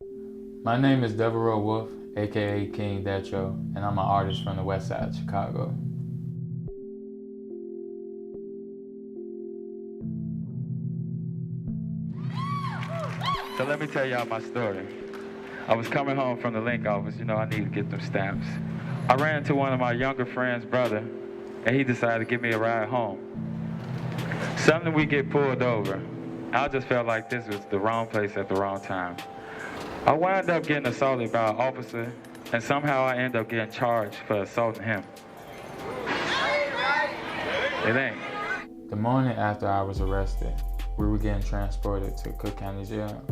My name is Devoureaux Wolf, aka King Detro, and I'm an artist from the west side of Chicago. So let me tell y'all my story. I was coming home from the link office, I need to get them stamps. I ran into one of my younger friend's brother, and he decided to give me a ride home. Suddenly we get pulled over. I just felt like this was the wrong place at the wrong time. I wound up getting assaulted by an officer, and somehow I end up getting charged for assaulting him. It ain't. The morning after I was arrested, we were getting transported to Cook County Jail.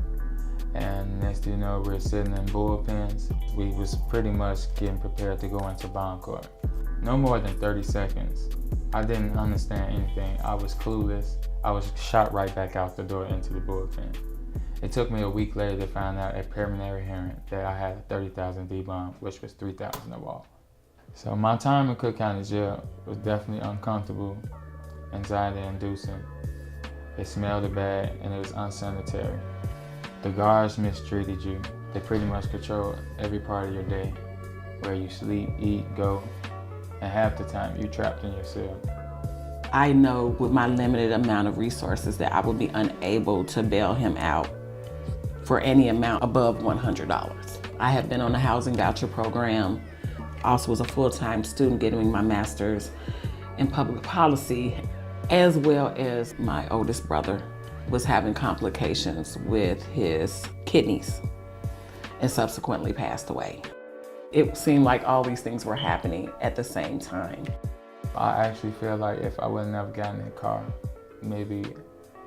And next thing you know, we're sitting in bullpens. We was pretty much getting prepared to go into bond court. No more than 30 seconds. I didn't understand anything. I was clueless. I was shot right back out the door into the bullpen. It took me a week later to find out at preliminary hearing that I had a 30,000 D bond, which was 3,000 of all. So my time in Cook County Jail was definitely uncomfortable, anxiety inducing. It smelled bad and it was unsanitary. The guards mistreated you. They pretty much control every part of your day, where you sleep, eat, go, and half the time you're trapped in your cell. I know with my limited amount of resources that I would be unable to bail him out for any amount above $100. I have been on the housing voucher program, also was a full-time student getting my master's in public policy, as well as my oldest brother was having complications with his kidneys and subsequently passed away. It seemed like all these things were happening at the same time. I actually feel like if I would have never gotten in the car, maybe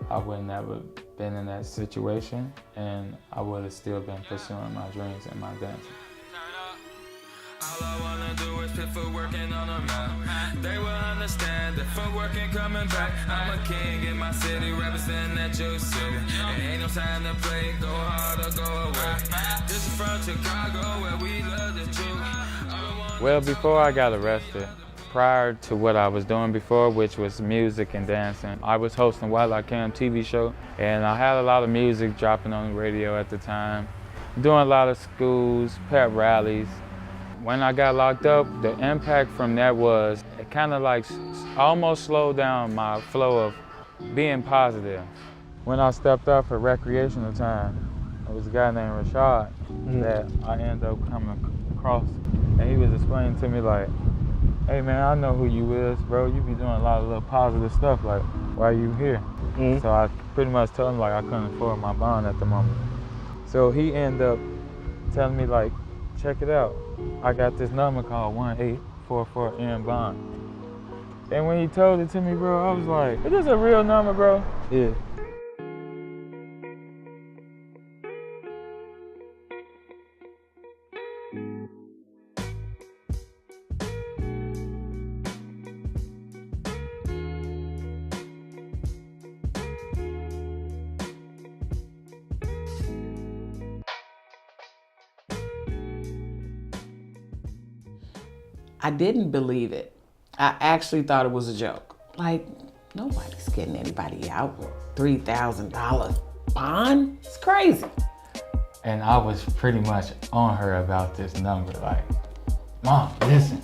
I would never been in that situation, and I would have still been pursuing my dreams and my dancing. All I wanna do is put footwork in on the map. They will understand that footwork ain't coming back. I'm a king in my city, representing that your city. And ain't no time to play, go hard or go away. This is from Chicago, where we love the truth. Well, before I got arrested, prior to what I was doing before, which was music and dancing, I was hosting While I Can TV show, and I had a lot of music dropping on the radio at the time, doing a lot of schools, pep rallies. When I got locked up, the impact from that was it kind of like almost slowed down my flow of being positive. When I stepped out for recreational time, there was a guy named Rashad that I ended up coming across, and he was explaining to me like, hey man, I know who you is, bro. You be doing a lot of little positive stuff, like, why you here? So I pretty much told him like I couldn't afford my bond at the moment. So he ended up telling me like, check it out. I got this number called 1844M bond. And when he told it to me, bro, I was like, is this a real number, bro? Yeah. I didn't believe it. I actually thought it was a joke. Like, nobody's getting anybody out with $3,000 bond. It's crazy. And I was pretty much on her about this number, like, Mom, listen,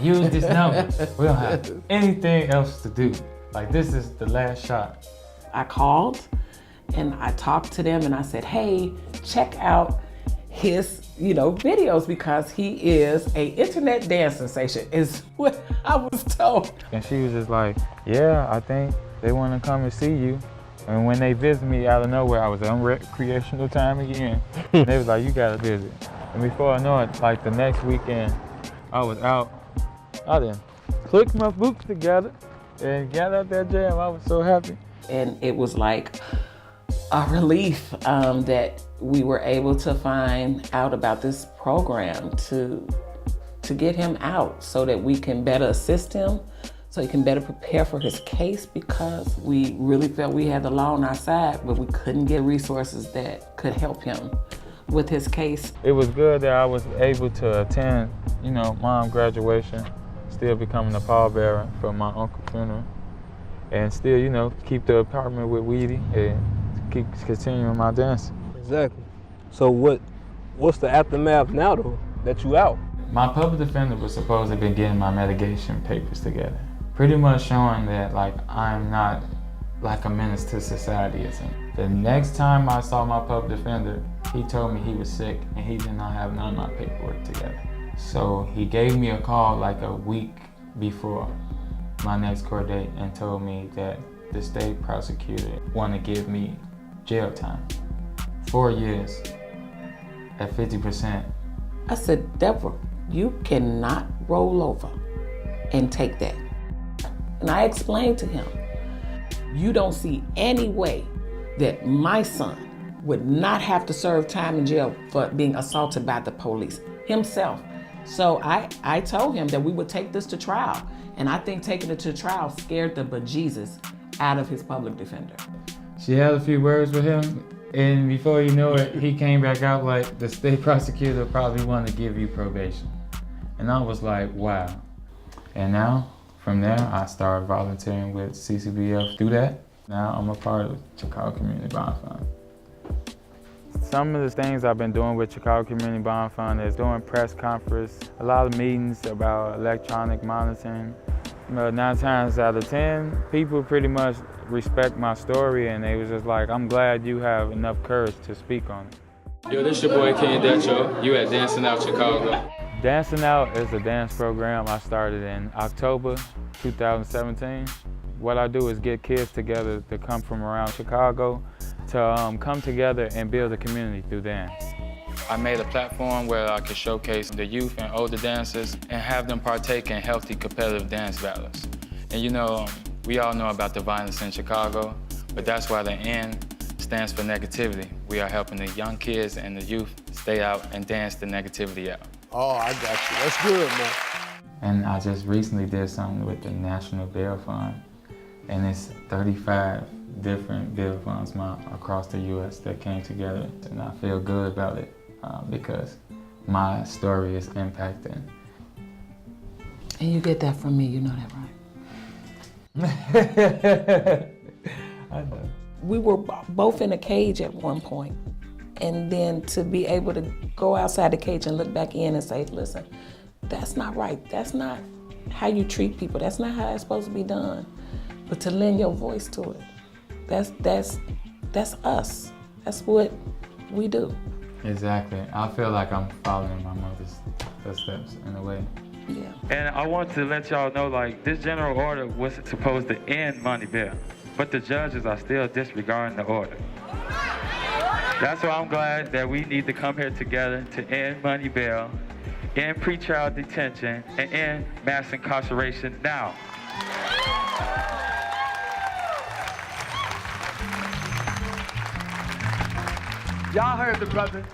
use this number. We don't have anything else to do. Like, this is the last shot. I called and I talked to them and I said, hey, check out his videos because he is an internet dance sensation, is what I was told. And she was just like, yeah, I think they want to come and see you. And when they visit me out of nowhere, I was on recreational time again. They was like, you gotta visit. And before I know it, like the next weekend, I was out. I done clicked my boots together and got out that jail. I was so happy. And it was like a relief that we were able to find out about this program to get him out so that we can better assist him, so he can better prepare for his case, because we really felt we had the law on our side, but we couldn't get resources that could help him with his case. It was good that I was able to attend, Mom's graduation, still becoming a pallbearer for my uncle's funeral, and still, keep the apartment with Weedy and keep continuing my dancing. Exactly. So what What's the aftermath now, though, that you out? My public defender was supposed to be getting my mitigation papers together. Pretty much showing that like I'm not like a menace to society or something. The next time I saw my public defender, he told me he was sick and he did not have none of my paperwork together. So he gave me a call like a week before my next court date and told me that the state prosecutor wanted to give me jail time. 4 years at 50%. I said, Deborah, you cannot roll over and take that. And I explained to him, you don't see any way that my son would not have to serve time in jail for being assaulted by the police himself. So I told him that we would take this to trial. And I think taking it to trial scared the bejesus out of his public defender. She had a few words with him, and before you know it, he came back out like, the state prosecutor probably wanted to give you probation. And I was like, wow. And now, from there, I started volunteering with CCBF through that. Now I'm a part of Chicago Community Bond Fund. Some of the things I've been doing with Chicago Community Bond Fund is doing press conference, a lot of meetings about electronic monitoring. 9 times out of 10, people pretty much respect my story, and they was just like, I'm glad you have enough courage to speak on it. Yo, this your boy Ken Decho. You at Dancing Out Chicago. Dancing Out is a dance program I started in October 2017. What I do is get kids together to come from around Chicago to come together and build a community through dance. I made a platform where I could showcase the youth and older dancers and have them partake in healthy competitive dance battles. And you know, we all know about the violence in Chicago, but that's why the N stands for negativity. We are helping the young kids and the youth stay out and dance the negativity out. Oh, I got you. That's good, man. And I just recently did something with the National Bail Fund, and it's 35 different bail funds across the U.S. that came together, and I feel good about it because my story is impacting. And you get that from me, you know that, right? I know. We were both in a cage at one point, and then to be able to go outside the cage and look back in and say, listen, that's not right. That's not how you treat people. That's not how it's supposed to be done. But to lend your voice to it, that's us. That's what we do. Exactly. I feel like I'm following my mother's footsteps in a way. Yeah. And I want to let y'all know, like, this general order was supposed to end money bail, but the judges are still disregarding the order. That's why I'm glad that we need to come here together to end money bail, end pretrial detention, and end mass incarceration now. Y'all heard the brother.